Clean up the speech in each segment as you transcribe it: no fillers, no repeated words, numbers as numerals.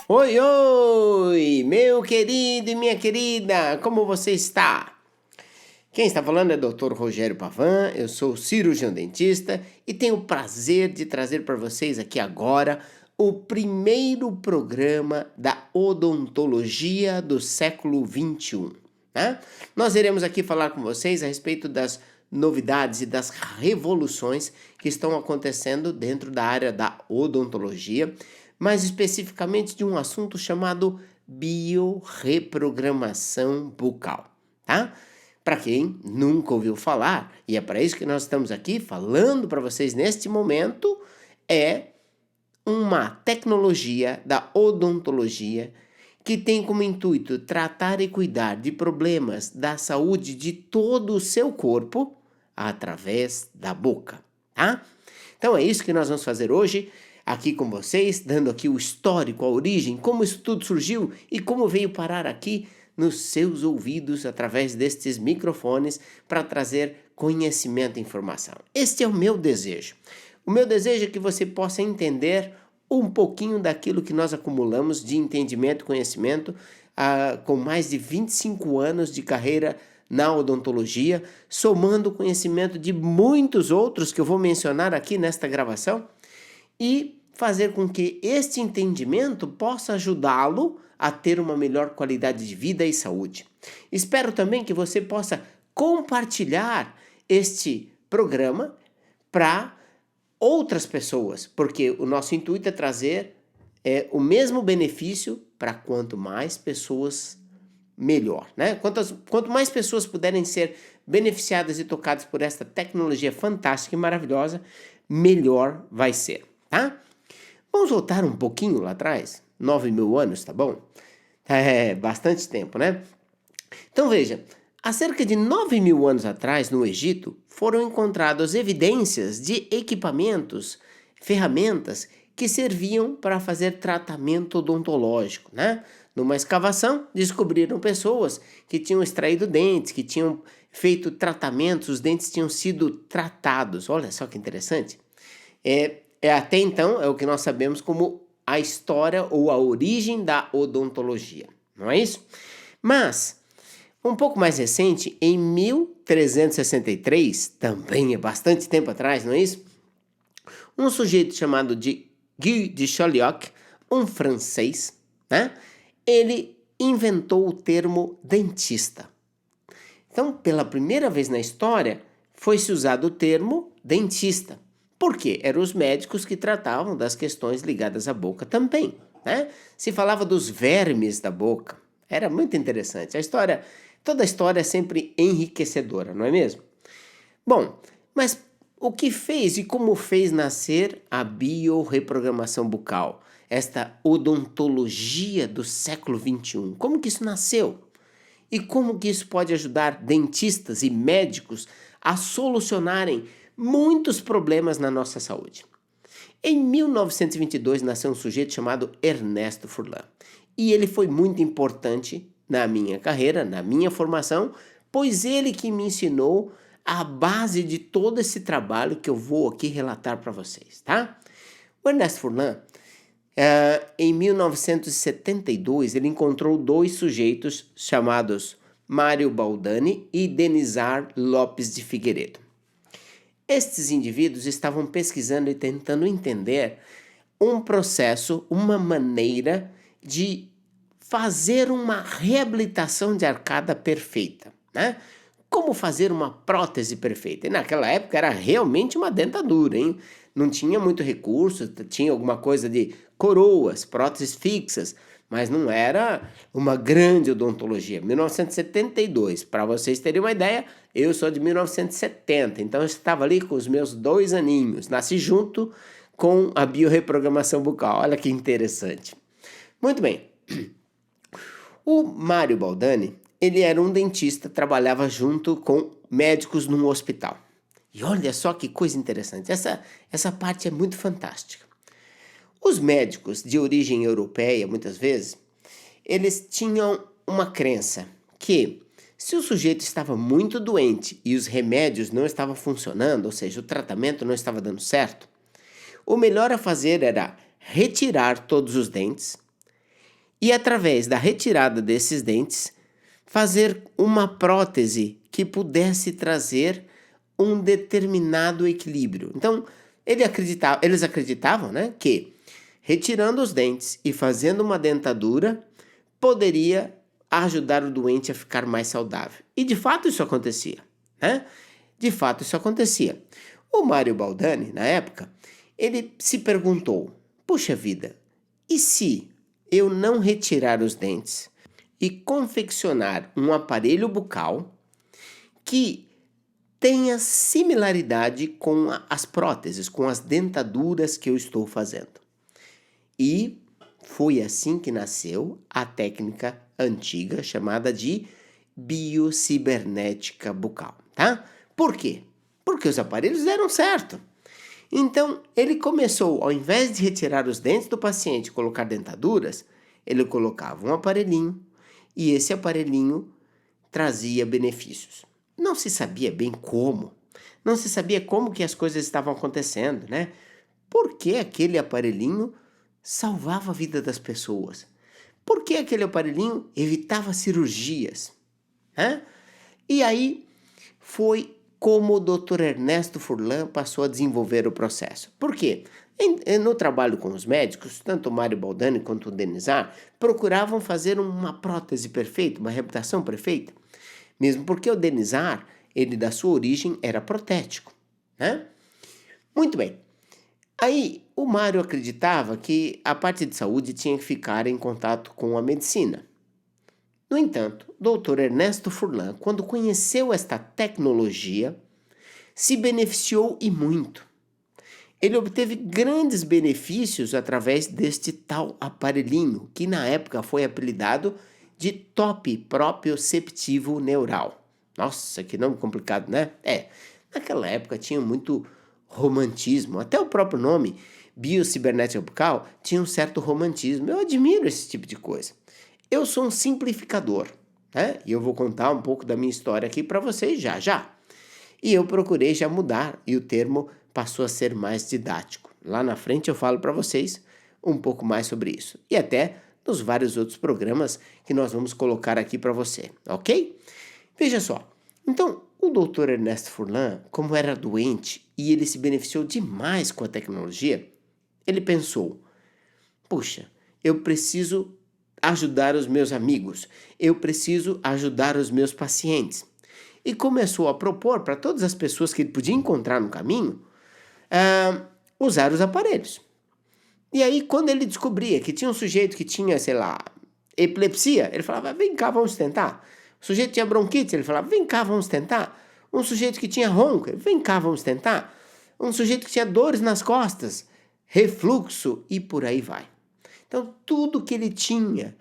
Oi, oi, meu querido e minha querida, como você está? Quem está falando é o Dr. Rogério Pavan, eu sou cirurgião dentista e tenho o prazer de trazer para vocês aqui agora o primeiro programa da odontologia do século XXI. Né? Nós iremos aqui falar com vocês a respeito das novidades e das revoluções que estão acontecendo dentro da área da odontologia, mais especificamente de um assunto chamado biorreprogramação bucal, tá? Para quem nunca ouviu falar, e é para isso que nós estamos aqui falando para vocês neste momento, é uma tecnologia da odontologia que tem como intuito tratar e cuidar de problemas da saúde de todo o seu corpo através da boca, tá? Então é isso que nós vamos fazer hoje aqui com vocês, dando aqui o histórico, a origem, como isso tudo surgiu e como veio parar aqui nos seus ouvidos através destes microfones para trazer conhecimento e informação. Este é o meu desejo. O meu desejo é que você possa entender um pouquinho daquilo que nós acumulamos de entendimento e conhecimento com mais de 25 anos de carreira na odontologia, somando o conhecimento de muitos outros que eu vou mencionar aqui nesta gravação e fazer com que este entendimento possa ajudá-lo a ter uma melhor qualidade de vida e saúde. Espero também que você possa compartilhar este programa para outras pessoas, porque o nosso intuito é trazer o mesmo benefício para quanto mais pessoas, melhor, né? Quanto mais pessoas puderem ser beneficiadas e tocadas por esta tecnologia fantástica e maravilhosa, melhor vai ser, tá? Vamos voltar um pouquinho lá atrás, 9.000 anos, tá bom? É bastante tempo, né? Então veja, há cerca de 9.000 anos atrás, no Egito, foram encontradas evidências de equipamentos, ferramentas que serviam para fazer tratamento odontológico, né? Numa escavação, descobriram pessoas que tinham extraído dentes, que tinham feito tratamentos, os dentes tinham sido tratados. Olha só que interessante. Até então, é o que nós sabemos como a história ou a origem da odontologia, não é isso? Mas, um pouco mais recente, em 1363, também é bastante tempo atrás, não é isso? Um sujeito chamado de Guy de Chauliac, um francês, né? Ele inventou o termo dentista. Então, pela primeira vez na história, foi-se usado o termo dentista. Por quê? Eram os médicos que tratavam das questões ligadas à boca também, né? Se falava dos vermes da boca. Era muito interessante. Toda a história é sempre enriquecedora, não é mesmo? Bom, mas o que fez e como fez nascer a biorreprogramação bucal? Esta odontologia do século XXI. Como que isso nasceu? E como que isso pode ajudar dentistas e médicos a solucionarem muitos problemas na nossa saúde? Em 1922 nasceu um sujeito chamado Ernesto Furlan. E ele foi muito importante na minha carreira, na minha formação, pois ele que me ensinou a base de todo esse trabalho que eu vou aqui relatar para vocês, tá? O Ernesto Furlan, em 1972, ele encontrou dois sujeitos chamados Mário Baldani e Denizar Lopes de Figueiredo. Estes indivíduos estavam pesquisando e tentando entender um processo, uma maneira de fazer uma reabilitação de arcada perfeita, né? Como fazer uma prótese perfeita? E naquela época era realmente uma dentadura, hein? Não tinha muito recurso, tinha alguma coisa de coroas, próteses fixas, mas não era uma grande odontologia. 1972, para vocês terem uma ideia, eu sou de 1970, então eu estava ali com os meus 2 aninhos, nasci junto com a biorreprogramação bucal. Olha que interessante. Muito bem. O Mário Baldani, ele era um dentista, trabalhava junto com médicos num hospital. E olha só que coisa interessante, essa parte é muito fantástica. Os médicos de origem europeia, muitas vezes, eles tinham uma crença que se o sujeito estava muito doente e os remédios não estavam funcionando, ou seja, o tratamento não estava dando certo, o melhor a fazer era retirar todos os dentes e, através da retirada desses dentes, fazer uma prótese que pudesse trazer um determinado equilíbrio. Então, eles acreditavam, né, que retirando os dentes e fazendo uma dentadura poderia ajudar o doente a ficar mais saudável. E de fato isso acontecia, né? De fato isso acontecia. O Mário Baldani, na época, ele se perguntou: puxa vida, e se eu não retirar os dentes e confeccionar um aparelho bucal que tenha similaridade com as próteses, com as dentaduras que eu estou fazendo? E foi assim que nasceu a técnica antiga chamada de biocibernética bucal, tá? Por quê? Porque os aparelhos deram certo. Então, ele começou, ao invés de retirar os dentes do paciente e colocar dentaduras, ele colocava um aparelhinho e esse aparelhinho trazia benefícios. Não se sabia bem como, não se sabia como que as coisas estavam acontecendo, né? Por que aquele aparelhinho salvava a vida das pessoas? Por que aquele aparelhinho evitava cirurgias? Né? E aí foi como o Dr. Ernesto Furlan passou a desenvolver o processo. Por quê? No trabalho com os médicos, tanto o Mário Baldani quanto o Denizar procuravam fazer uma prótese perfeita, uma reabilitação perfeita. Mesmo porque o Denizar, ele da sua origem era protético, né? Muito bem. Aí o Mário acreditava que a parte de saúde tinha que ficar em contato com a medicina. No entanto, o Dr. Ernesto Furlan, quando conheceu esta tecnologia, se beneficiou e muito. Ele obteve grandes benefícios através deste tal aparelhinho, que na época foi apelidado de top proprioceptivo neural. Nossa, que nome complicado, né? Naquela época tinha muito romantismo, até o próprio nome, biocibernética bucal, tinha um certo romantismo. Eu admiro esse tipo de coisa. Eu sou um simplificador, né? E eu vou contar um pouco da minha história aqui para vocês já já. E eu procurei já mudar e o termo passou a ser mais didático. Lá na frente eu falo para vocês um pouco mais sobre isso. E até nos vários outros programas que nós vamos colocar aqui para você, ok? Veja só. Então, o Dr. Ernesto Furlan, como era doente e ele se beneficiou demais com a tecnologia, ele pensou: puxa, eu preciso ajudar os meus amigos, eu preciso ajudar os meus pacientes. E começou a propor para todas as pessoas que ele podia encontrar no caminho, usar os aparelhos. E aí, quando ele descobria que tinha um sujeito que tinha, sei lá, epilepsia, ele falava: vem cá, vamos tentar. O sujeito tinha bronquite, ele falava: vem cá, vamos tentar. Um sujeito que tinha ronca, vem cá, vamos tentar. Um sujeito que tinha dores nas costas, refluxo e por aí vai. Então, tudo que ele tinha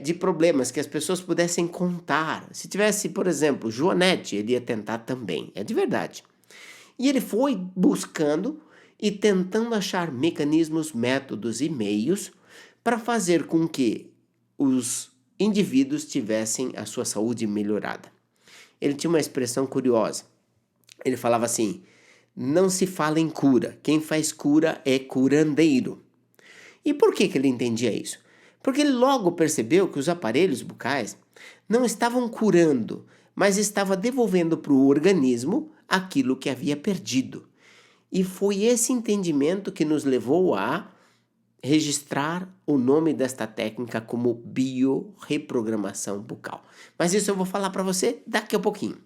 de problemas que as pessoas pudessem contar. Se tivesse, por exemplo, Joanete, ele ia tentar também. É de verdade. E ele foi buscando e tentando achar mecanismos, métodos e meios para fazer com que os indivíduos tivessem a sua saúde melhorada. Ele tinha uma expressão curiosa. Ele falava assim: não se fala em cura, quem faz cura é curandeiro. E por que ele entendia isso? Porque ele logo percebeu que os aparelhos bucais não estavam curando, mas estavam devolvendo para o organismo aquilo que havia perdido. E foi esse entendimento que nos levou a registrar o nome desta técnica como biorreprogramação bucal. Mas isso eu vou falar para você daqui a pouquinho.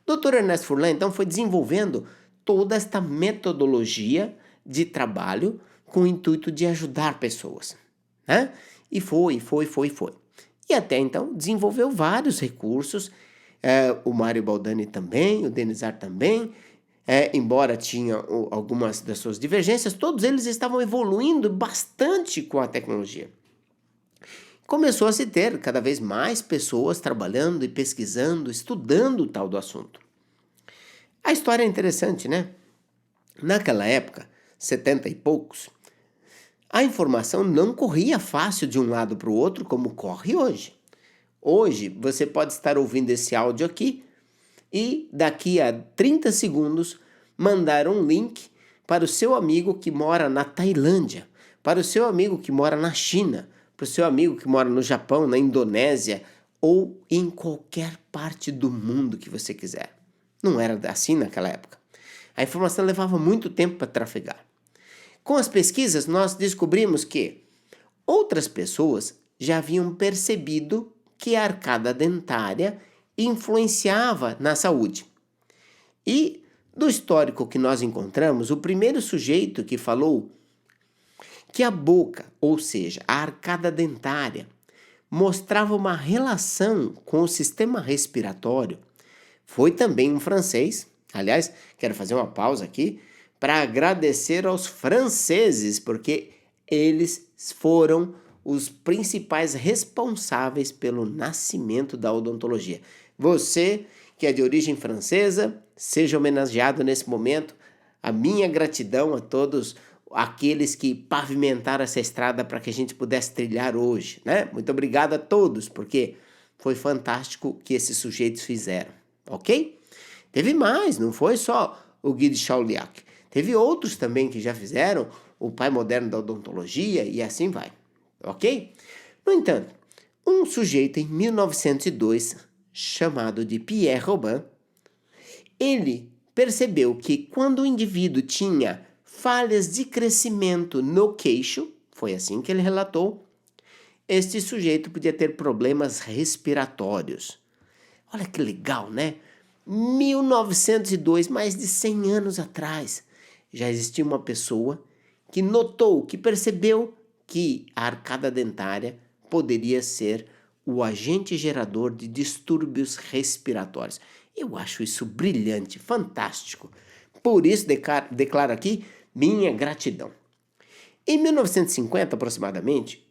Dr. Ernesto Furlan, então, foi desenvolvendo toda esta metodologia de trabalho com o intuito de ajudar pessoas, né? E foi. E até então desenvolveu vários recursos, o Mário Baldani também, o Denizar também, embora tinha algumas das suas divergências, todos eles estavam evoluindo bastante com a tecnologia. Começou a se ter cada vez mais pessoas trabalhando e pesquisando, estudando o tal do assunto. A história é interessante, né? Naquela época, 70 e poucos, a informação não corria fácil de um lado para o outro como corre hoje. Hoje, você pode estar ouvindo esse áudio aqui e daqui a 30 segundos mandar um link para o seu amigo que mora na Tailândia, para o seu amigo que mora na China, para o seu amigo que mora no Japão, na Indonésia ou em qualquer parte do mundo que você quiser. Não era assim naquela época. A informação levava muito tempo para trafegar. Com as pesquisas, nós descobrimos que outras pessoas já haviam percebido que a arcada dentária influenciava na saúde. E do histórico que nós encontramos, o primeiro sujeito que falou que a boca, ou seja, a arcada dentária, mostrava uma relação com o sistema respiratório, foi também um francês. Aliás, quero fazer uma pausa aqui para agradecer aos franceses, porque eles foram os principais responsáveis pelo nascimento da odontologia. Você, que é de origem francesa, seja homenageado nesse momento. A minha gratidão a todos aqueles que pavimentaram essa estrada para que a gente pudesse trilhar hoje, né? Muito obrigado a todos, porque foi fantástico o que esses sujeitos fizeram, ok? Teve mais, não foi só o Guy de Chauliac. Teve outros também que já fizeram, o pai moderno da odontologia e assim vai, ok? No entanto, um sujeito em 1902, chamado de Pierre Robin, ele percebeu que quando o indivíduo tinha falhas de crescimento no queixo, foi assim que ele relatou, este sujeito podia ter problemas respiratórios. Olha que legal, né? 1902, mais de 100 anos atrás, já existia uma pessoa que notou, que percebeu que a arcada dentária poderia ser o agente gerador de distúrbios respiratórios. Eu acho isso brilhante, fantástico. Por isso, declaro aqui minha gratidão. Em 1950, aproximadamente,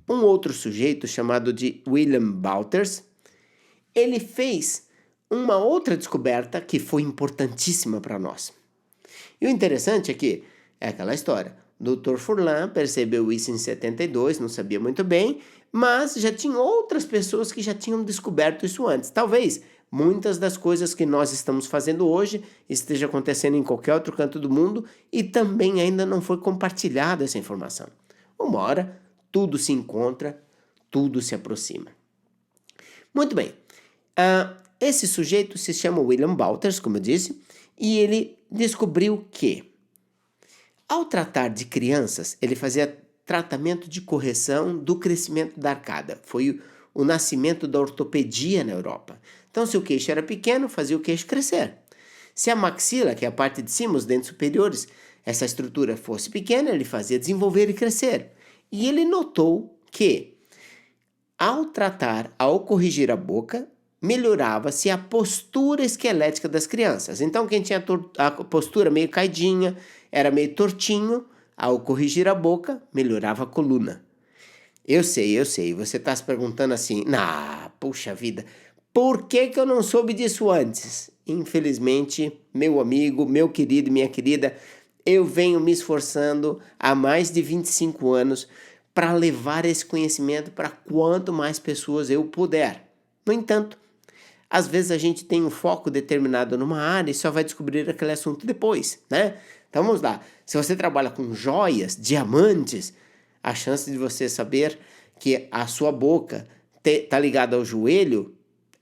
um outro sujeito chamado de William Boulters, ele fez uma outra descoberta que foi importantíssima para nós. E o interessante é que é aquela história. Dr. Furlan percebeu isso em 72, não sabia muito bem, mas já tinha outras pessoas que já tinham descoberto isso antes. Talvez muitas das coisas que nós estamos fazendo hoje esteja acontecendo em qualquer outro canto do mundo e também ainda não foi compartilhada essa informação. Uma hora, tudo se encontra, tudo se aproxima. Muito bem. Esse sujeito se chama William Boulters, como eu disse, e ele descobriu que, ao tratar de crianças, ele fazia tratamento de correção do crescimento da arcada. Foi o nascimento da ortopedia na Europa. Então, se o queixo era pequeno, fazia o queixo crescer. Se a maxila, que é a parte de cima, os dentes superiores, essa estrutura fosse pequena, ele fazia desenvolver e crescer. E ele notou que, ao tratar, ao corrigir a boca, melhorava-se a postura esquelética das crianças. Então, quem tinha a postura meio caidinha, era meio tortinho, ao corrigir a boca, melhorava a coluna. Eu sei, você está se perguntando assim, puxa vida, por que eu não soube disso antes? Infelizmente, meu amigo, meu querido e minha querida, eu venho me esforçando há mais de 25 anos para levar esse conhecimento para quanto mais pessoas eu puder. No entanto, às vezes a gente tem um foco determinado numa área e só vai descobrir aquele assunto depois, né? Então vamos lá, se você trabalha com joias, diamantes, a chance de você saber que a sua boca está ligada ao joelho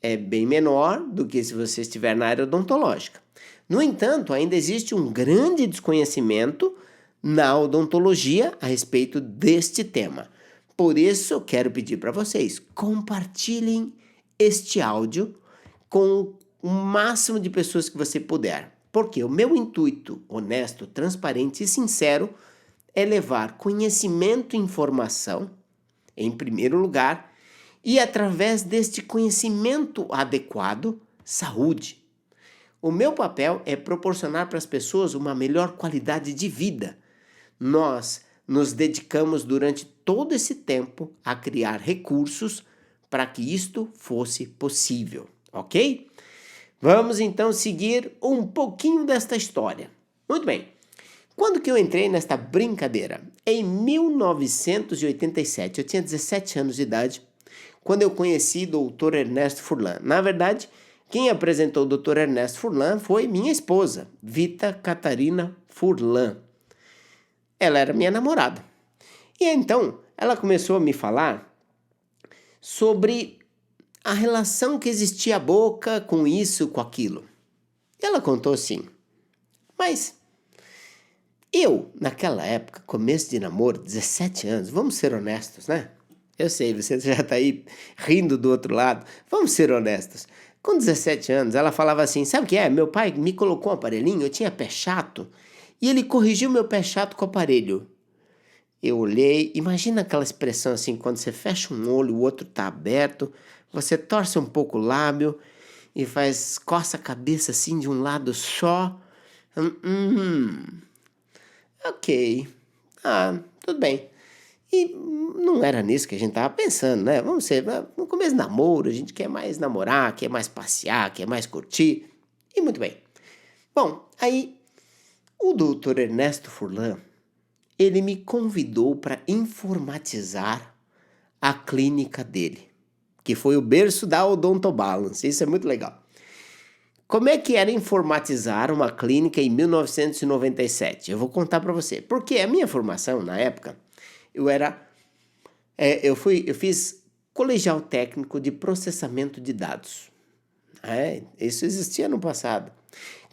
é bem menor do que se você estiver na área odontológica. No entanto, ainda existe um grande desconhecimento na odontologia a respeito deste tema. Por isso, eu quero pedir para vocês, compartilhem este áudio com o máximo de pessoas que você puder. Porque o meu intuito honesto, transparente e sincero é levar conhecimento e informação, em primeiro lugar, e através deste conhecimento adequado, saúde. O meu papel é proporcionar para as pessoas uma melhor qualidade de vida. Nós nos dedicamos durante todo esse tempo a criar recursos para que isto fosse possível, ok? Vamos então seguir um pouquinho desta história. Muito bem. Quando que eu entrei nesta brincadeira? Em 1987, eu tinha 17 anos de idade, quando eu conheci o Dr. Ernesto Furlan. Na verdade, quem apresentou o Dr. Ernesto Furlan foi minha esposa, Vita Catarina Furlan. ela era minha namorada. E então, ela começou a me falar sobre a relação que existia a boca com isso, com aquilo. Ela contou assim, mas eu, naquela época, começo de namoro, 17 anos, vamos ser honestos, né? Eu sei, você já tá aí rindo do outro lado. Vamos ser honestos. Com 17 anos, ela falava assim, sabe o que é? Meu pai me colocou um aparelhinho, eu tinha pé chato, e ele corrigiu meu pé chato com o aparelho. Eu olhei, imagina aquela expressão assim, quando você fecha um olho, o outro tá aberto, você torce um pouco o lábio e coça a cabeça assim de um lado só. Ok, tudo bem. E não era nisso que a gente tava pensando, né? Vamos ser, no começo do namoro, a gente quer mais namorar, quer mais passear, quer mais curtir. E muito bem. Bom, aí o doutor Ernesto Furlan, ele me convidou para informatizar a clínica dele, que foi o berço da Odontobalance. Isso é muito legal. Como é que era informatizar uma clínica em 1997? Eu vou contar para você. Porque a minha formação na época, eu fiz colegial técnico de processamento de dados. Isso existia no passado.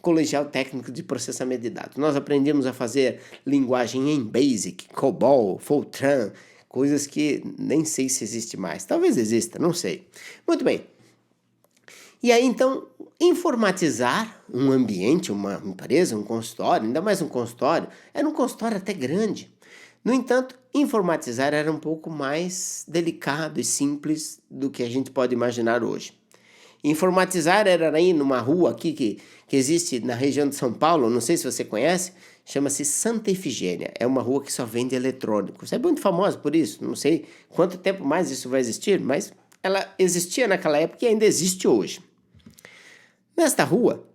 Colegial técnico de processamento de dados. Nós aprendemos a fazer linguagem em BASIC, COBOL, Fortran, coisas que nem sei se existe mais. Talvez exista, não sei. Muito bem. E aí, então, informatizar um ambiente, uma empresa, um consultório, ainda mais um consultório, era um consultório até grande. No entanto, informatizar era um pouco mais delicado e simples do que a gente pode imaginar hoje. Informatizar era aí numa rua aqui que existe na região de São Paulo, não sei se você conhece, chama-se Santa Efigênia. É uma rua que só vende eletrônicos. É muito famosa por isso, não sei quanto tempo mais isso vai existir, mas ela existia naquela época e ainda existe hoje. Nesta rua,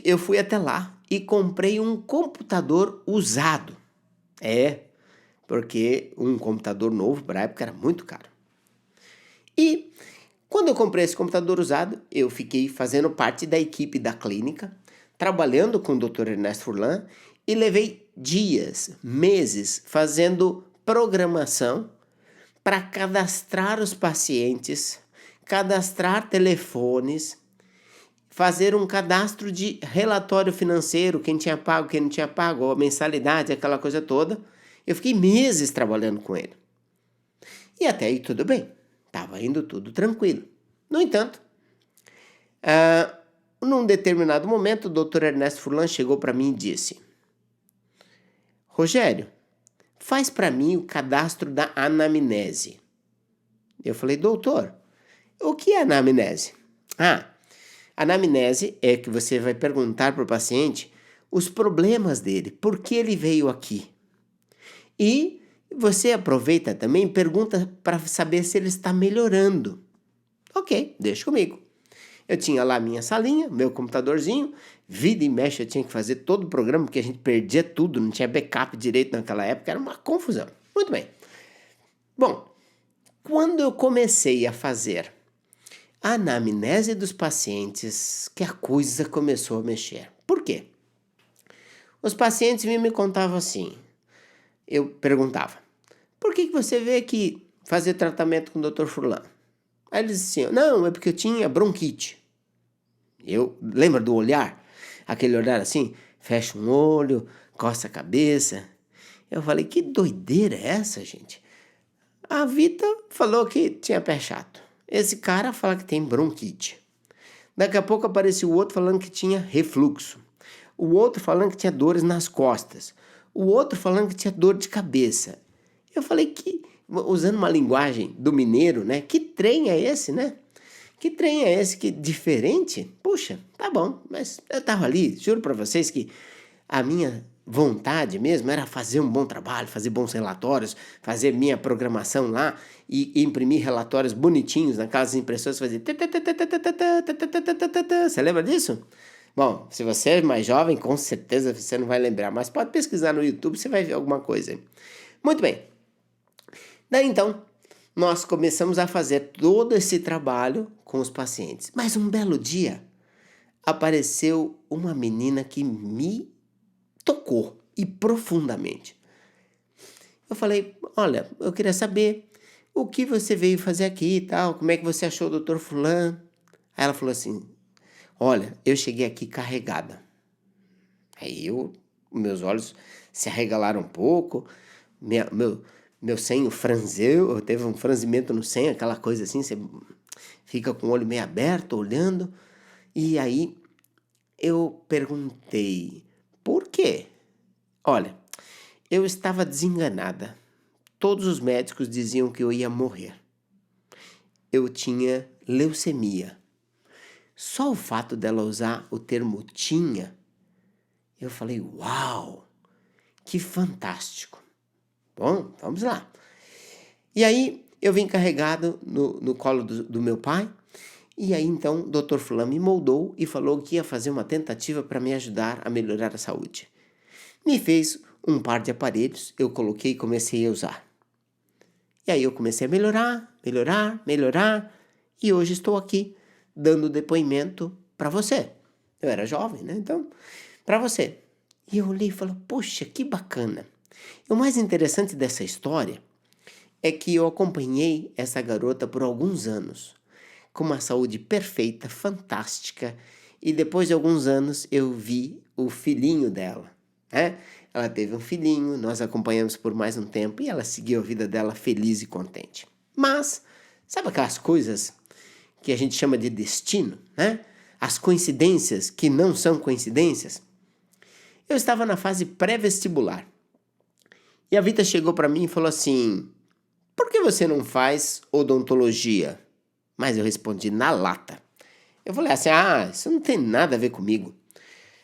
eu fui até lá e comprei um computador usado. Porque um computador novo para a época era muito caro. E quando eu comprei esse computador usado, eu fiquei fazendo parte da equipe da clínica, trabalhando com o Dr. Ernesto Furlan e levei dias, meses fazendo programação para cadastrar os pacientes, cadastrar telefones, fazer um cadastro de relatório financeiro, quem tinha pago, quem não tinha pago, a mensalidade, aquela coisa toda. Eu fiquei meses trabalhando com ele. E até aí tudo bem, estava indo tudo tranquilo. No entanto, num determinado momento, o Dr. Ernesto Furlan chegou para mim e disse: Rogério, faz para mim o cadastro da anamnese. Eu falei: doutor, o que é anamnese? Anamnese é que você vai perguntar para o paciente os problemas dele, por que ele veio aqui. E você aproveita também e pergunta para saber se ele está melhorando. Ok, deixa comigo. Eu tinha lá minha salinha, meu computadorzinho, vida e mexe eu tinha que fazer todo o programa, porque a gente perdia tudo, não tinha backup direito naquela época, era uma confusão. Muito bem. Bom, quando eu comecei a fazer a anamnese dos pacientes, que a coisa começou a mexer. Por quê? Os pacientes me contavam assim, eu perguntava, por que você veio aqui fazer tratamento com o Dr. Furlan? Aí eles diziam, não, é porque eu tinha bronquite. Lembra do olhar? Aquele olhar assim, fecha um olho, coça a cabeça. Eu falei, que doideira é essa, gente? A Vita falou que tinha pé chato. Esse cara fala que tem bronquite. Daqui a pouco apareceu o outro falando que tinha refluxo. O outro falando que tinha dores nas costas. O outro falando que tinha dor de cabeça. Eu falei que, usando uma linguagem do mineiro, né? Que trem é esse, né? Que trem é esse que diferente? Puxa, tá bom, mas eu tava ali, juro pra vocês que a minha vontade mesmo era fazer um bom trabalho, fazer bons relatórios, fazer minha programação lá e imprimir relatórios bonitinhos naquelas impressoras, fazer... Você lembra disso? Bom, se você é mais jovem, com certeza você não vai lembrar, mas pode pesquisar no YouTube, você vai ver alguma coisa. Muito bem. Daí então, nós começamos a fazer todo esse trabalho com os pacientes. Mas um belo dia, apareceu uma menina que me tocou. e profundamente. Eu falei, olha, eu queria saber o que você veio fazer aqui e tal, como é que você achou o doutor fulano? Aí ela falou assim, olha, eu cheguei aqui carregada. Meus olhos se arregalaram um pouco, meu senho franzeu, teve um franzimento no senho, aquela coisa assim, você fica com o olho meio aberto, olhando. E aí eu perguntei, por quê? Olha, eu estava desenganada. Todos os médicos diziam que eu ia morrer. Eu tinha leucemia. Só o fato dela usar o termo tinha, eu falei, uau, que fantástico. Bom, vamos lá. E aí eu vim carregado no colo do meu pai. E aí então o Dr. Fulano me moldou e falou que ia fazer uma tentativa para me ajudar a melhorar a saúde. Me fez um par de aparelhos, eu coloquei e comecei a usar. E aí eu comecei a melhorar, e hoje estou aqui dando depoimento para você. Eu era jovem, né? Então, para você. E eu olhei e falei, poxa, que bacana. E o mais interessante dessa história é que eu acompanhei essa garota por alguns anos, com uma saúde perfeita, fantástica, e depois de alguns anos eu vi o filhinho dela, né? Ela teve um filhinho, nós acompanhamos por mais um tempo e ela seguiu a vida dela feliz e contente. Mas, sabe aquelas coisas que a gente chama de destino, né? As coincidências que não são coincidências? Eu estava na fase pré-vestibular e a Vita chegou para mim e falou assim, por que você não faz odontologia? Mas eu respondi na lata. Eu falei assim, isso não tem nada a ver comigo.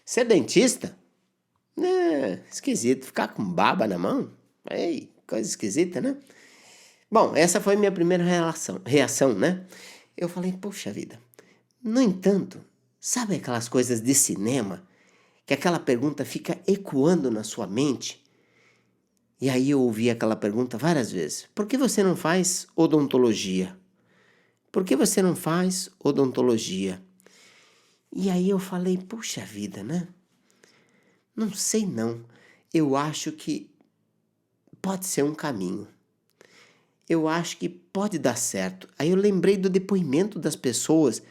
Ser dentista? Esquisito. Ficar com baba na mão? Ei, coisa esquisita, né? Bom, essa foi minha primeira reação, né? Eu falei, poxa vida. No entanto, sabe aquelas coisas de cinema? Que aquela pergunta fica ecoando na sua mente? E aí eu ouvi aquela pergunta várias vezes. Por que você não faz odontologia? Por que você não faz odontologia? E aí eu falei, puxa vida, né? Não sei não. Eu acho que pode ser um caminho. Eu acho que pode dar certo. Aí eu lembrei do depoimento das pessoas.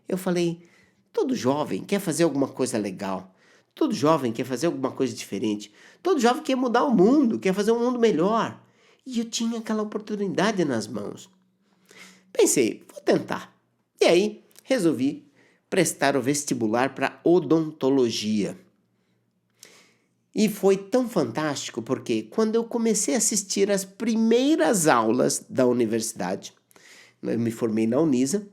Eu falei, todo jovem quer fazer alguma coisa legal. Todo jovem quer fazer alguma coisa diferente. Todo jovem quer mudar o mundo, quer fazer um mundo melhor. E eu tinha aquela oportunidade nas mãos. Pensei, vou tentar. E aí, resolvi prestar o vestibular para odontologia. E foi tão fantástico porque quando eu comecei a assistir às primeiras aulas da universidade, eu me formei na Unisa,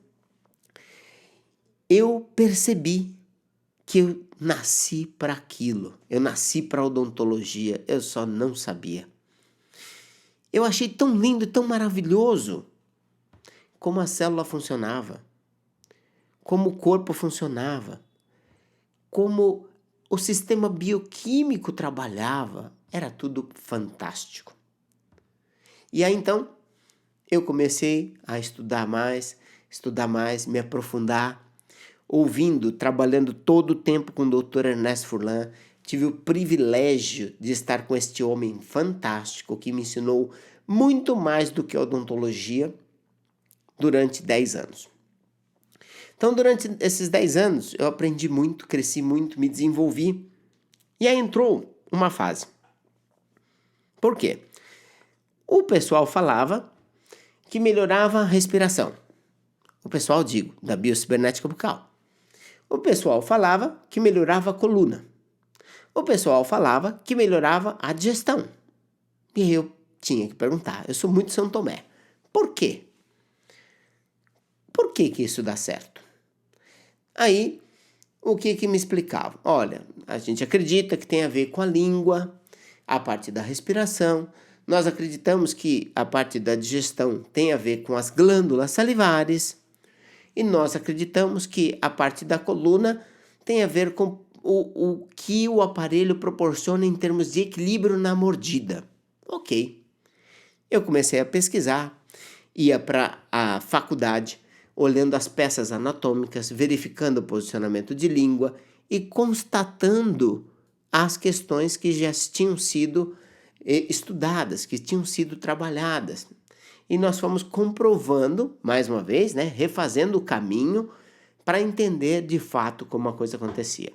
eu percebi que eu nasci para aquilo. Eu nasci para odontologia, eu só não sabia. Eu achei tão lindo e tão maravilhoso como a célula funcionava, como o corpo funcionava, como o sistema bioquímico trabalhava. Era tudo fantástico. E aí então eu comecei a estudar mais, me aprofundar, ouvindo, trabalhando todo o tempo com o Dr. Ernesto Furlan. Tive o privilégio de estar com este homem fantástico que me ensinou muito mais do que a odontologia durante 10 anos. Então, durante esses 10 anos, eu aprendi muito, cresci muito, me desenvolvi. E aí entrou uma fase. Por quê? O pessoal falava que melhorava a respiração. O pessoal, digo, da biocibernética bucal. O pessoal falava que melhorava a coluna. O pessoal falava que melhorava a digestão. E eu tinha que perguntar, eu sou muito São Tomé. Por quê? Por que isso dá certo? Aí, o que me explicavam? Olha, a gente acredita que tem a ver com a língua, a parte da respiração. Nós acreditamos que a parte da digestão tem a ver com as glândulas salivares. E nós acreditamos que a parte da coluna tem a ver com o que o aparelho proporciona em termos de equilíbrio na mordida. Ok. Eu comecei a pesquisar, ia para a faculdade, olhando as peças anatômicas, verificando o posicionamento de língua e constatando as questões que já tinham sido estudadas, que tinham sido trabalhadas. E nós fomos comprovando, mais uma vez, né, refazendo o caminho para entender de fato como a coisa acontecia.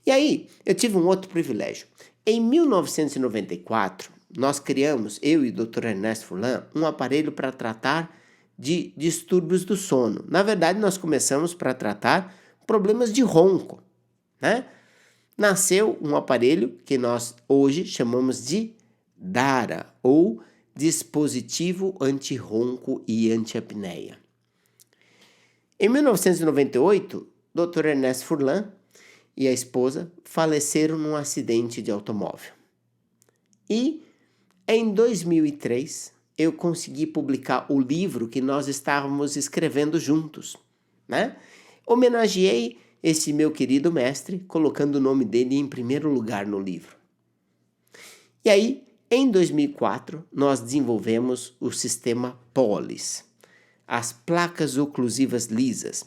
E aí, eu tive um outro privilégio. Em 1994, nós criamos, eu e o Dr. Ernesto Furlan, um aparelho para tratar de distúrbios do sono. Na verdade, nós começamos para tratar problemas de ronco, né? Nasceu um aparelho que nós hoje chamamos de DARA, ou dispositivo anti-ronco e anti-apneia. Em 1998, Dr. Ernesto Furlan e a esposa faleceram num acidente de automóvel. E em 2003, eu consegui publicar o livro que nós estávamos escrevendo juntos, né? Homenageei esse meu querido mestre, colocando o nome dele em primeiro lugar no livro. E aí, em 2004, nós desenvolvemos o sistema POLIS, as placas oclusivas lisas.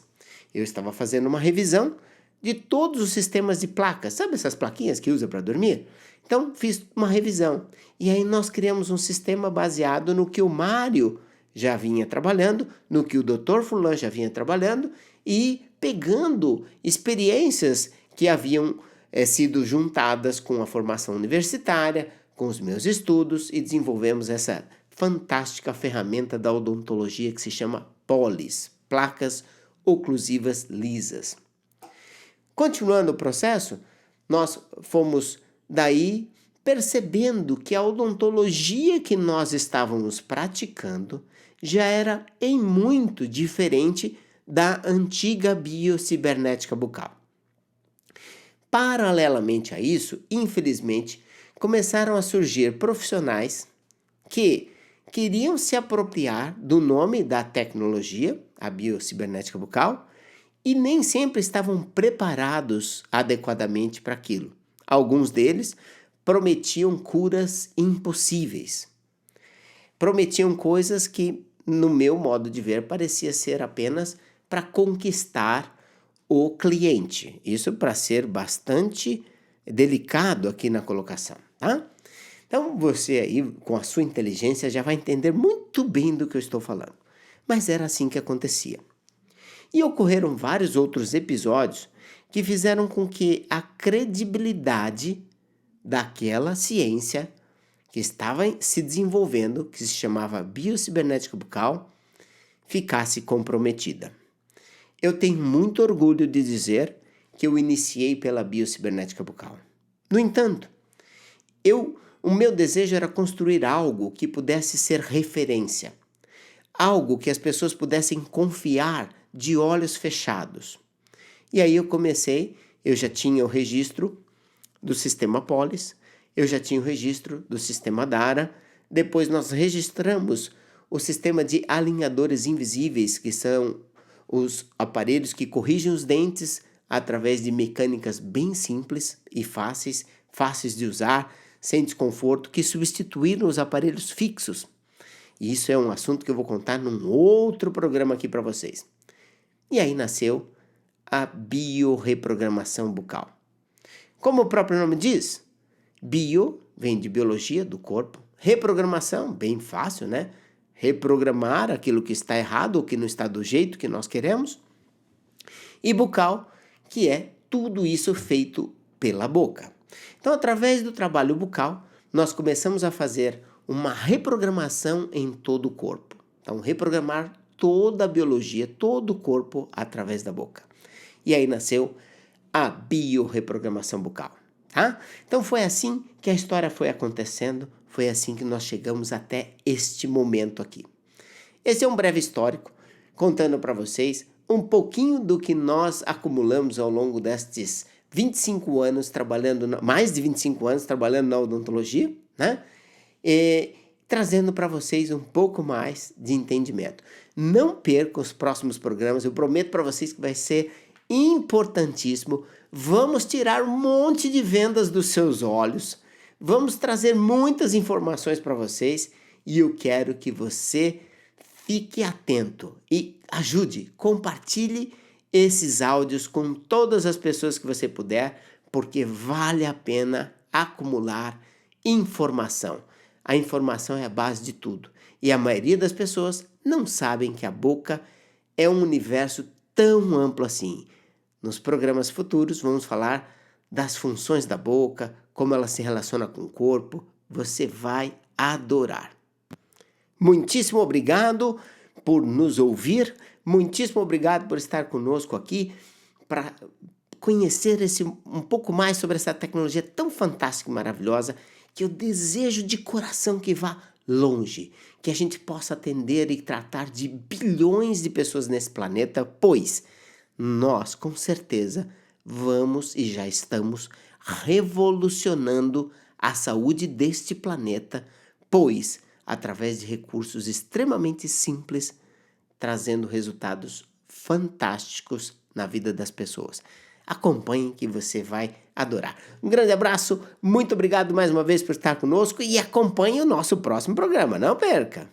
Eu estava fazendo uma revisão de todos os sistemas de placas, sabe essas plaquinhas que usa para dormir? Então, fiz uma revisão. E aí nós criamos um sistema baseado no que o Mário já vinha trabalhando, no que o Dr. Furlan já vinha trabalhando e pegando experiências que haviam sido juntadas com a formação universitária, com os meus estudos, e desenvolvemos essa fantástica ferramenta da odontologia que se chama POLIS, placas oclusivas lisas. Continuando o processo, nós fomos daí percebendo que a odontologia que nós estávamos praticando já era em muito diferente da antiga biocibernética bucal. Paralelamente a isso, infelizmente, começaram a surgir profissionais que queriam se apropriar do nome da tecnologia, a biocibernética bucal, e nem sempre estavam preparados adequadamente para aquilo. Alguns deles prometiam curas impossíveis. Prometiam coisas que, no meu modo de ver, parecia ser apenas para conquistar o cliente. Isso para ser bastante delicado aqui na colocação, tá? Então você aí, com a sua inteligência, já vai entender muito bem do que eu estou falando. Mas era assim que acontecia. E ocorreram vários outros episódios que fizeram com que a credibilidade daquela ciência que estava se desenvolvendo, que se chamava biocibernética bucal, ficasse comprometida. Eu tenho muito orgulho de dizer que eu iniciei pela biocibernética bucal. No entanto, o meu desejo era construir algo que pudesse ser referência, algo que as pessoas pudessem confiar de olhos fechados. E aí eu já tinha o registro do sistema POLIS, eu já tinha o registro do sistema DARA, depois nós registramos o sistema de alinhadores invisíveis, que são os aparelhos que corrigem os dentes através de mecânicas bem simples e fáceis de usar, sem desconforto, que substituíram os aparelhos fixos. E isso é um assunto que eu vou contar num outro programa aqui para vocês. E aí nasceu a biorreprogramação bucal. Como o próprio nome diz, bio vem de biologia do corpo, reprogramação, bem fácil, né? Reprogramar aquilo que está errado ou que não está do jeito que nós queremos. E bucal, que é tudo isso feito pela boca. Então, através do trabalho bucal, nós começamos a fazer uma reprogramação em todo o corpo. Então, reprogramar toda a biologia, todo o corpo através da boca. E aí nasceu a biorreprogramação bucal, tá? Então foi assim que a história foi acontecendo, foi assim que nós chegamos até este momento aqui. Esse é um breve histórico, contando para vocês um pouquinho do que nós acumulamos ao longo destes 25 anos trabalhando, mais de 25 anos trabalhando na odontologia, né? E trazendo para vocês um pouco mais de entendimento. Não perca os próximos programas, eu prometo para vocês que vai ser importantíssimo. Vamos tirar um monte de vendas dos seus olhos, vamos trazer muitas informações para vocês e eu quero que você fique atento e ajude, compartilhe esses áudios com todas as pessoas que você puder porque vale a pena acumular informação. A informação é a base de tudo. E a maioria das pessoas não sabem que a boca é um universo tão amplo assim. Nos programas futuros vamos falar das funções da boca, como ela se relaciona com o corpo. Você vai adorar. Muitíssimo obrigado por nos ouvir. Muitíssimo obrigado por estar conosco aqui para conhecer um pouco mais sobre essa tecnologia tão fantástica e maravilhosa, que eu desejo de coração que vá longe, que a gente possa atender e tratar de bilhões de pessoas nesse planeta, pois nós, com certeza, vamos e já estamos revolucionando a saúde deste planeta, pois, através de recursos extremamente simples, trazendo resultados fantásticos na vida das pessoas. Acompanhe que você vai adorar. Um grande abraço, muito obrigado mais uma vez por estar conosco e acompanhe o nosso próximo programa, não perca!